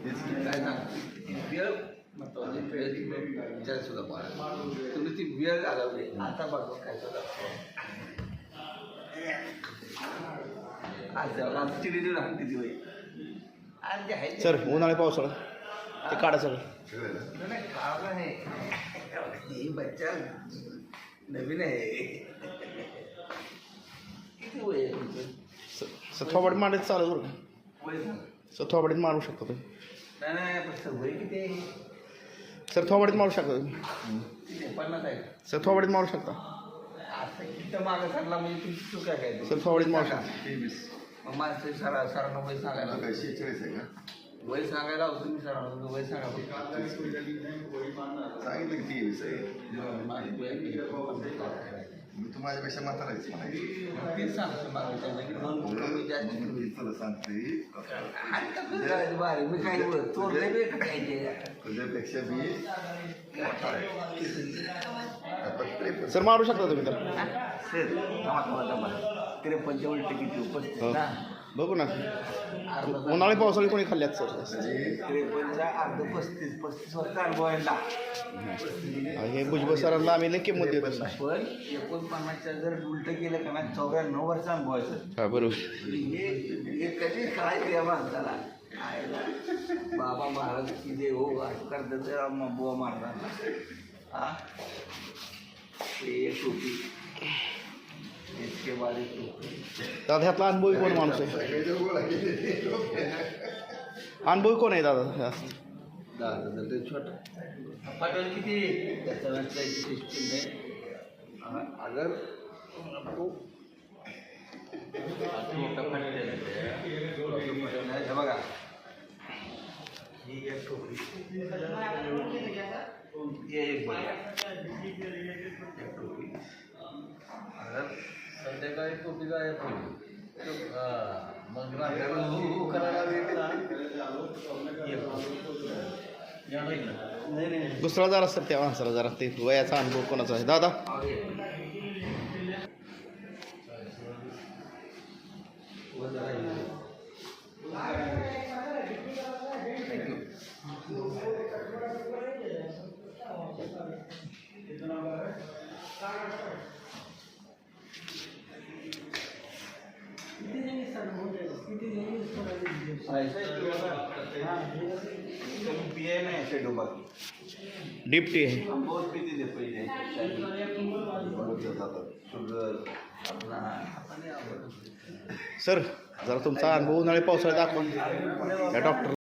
काय सांगतो वेळ महत्वाची विचार सुद्धा मला तुम्ही ती वेळ घालवली आता बघा काय सुद्धा आज आमची रेडिओ राहते ती वय आज जे आहे सर उन्हाळी पावसाळा ते काढा सगळं नाही खावं नाही ही बच्चा नवीन आहे किती वय आहे तुमचं थोबाडीत मारायचं चालू बरं का वय झालं सर थोबाडीत मारू शकता तुम्ही नाही पण सवय किती आहे सर थोबाडीत मारू शकता तुम्ही किती आहे? 50 आहे का सर थोबाडीत मारू शकता आता किती मागं सरला म्हणजे तुमची चूक आहे काय सर थोबाडीत मारू शकता मग माणसं सरांना वय सांगायला काय 46 आहे का वय सांगायला होतं तुम्ही सरांना तुमचं वय सांगा सांगितलं की 23 आहे माझी वय मी तू माझ्यापेक्षा म्हातारायचं म्हणायचं तेच सांगतो मागं त्यांना की दोन कमी जास्त म्हणून तुला सांगते बारे मी काय चोरले बे का काय ते तुझ्यापेक्षा मी मोठा आहे आता 53. सर मारू शकता तुम्ही तर सर तिने 55 तिकीट उपस्थित हो. ना बघू ना अर्धा उन्हाळी पावसाळी कोणी खाल्ल्यात सर 53 अर्ध 35 वर्ष अनुभव आहे ना हे भुजबळ सरांना आम्ही लई किंमत देतो पण 49च्या जर उलट केलं का ना 94 वर्ष अनुभव आहे सर हा बरोबर हे कधी काय या माणसाला बाबा महाराज की दे हो असं करतात बुवा महाराजांना हा ते एक टोपी इसके बाद एक टोपी दादा ह्यातला अनुभवी कोण माणूस आहे अनुभवी कोण आहे दादा जास्त 10,000 ते छोटा पाठवलं किती त्याचा सिस्टीम आहे अगर आपको मोठा फाटेल हे बघा ही एक टोपी ये एक बघा एक टोपी अगर संध्याकाळी टोपी गायब होईल मग करायला नाही दुसरा जरा सर त्या माणसाला जरा ते वयाचा अनुभव कोणाचा आहे दादा डिप्टी आहे बहुत पीते थे पहले शुगर अपना सर जरा तुमचा अनुभव उन्हाळी पावसाळ्यात दाखवा त्या डॉक्टर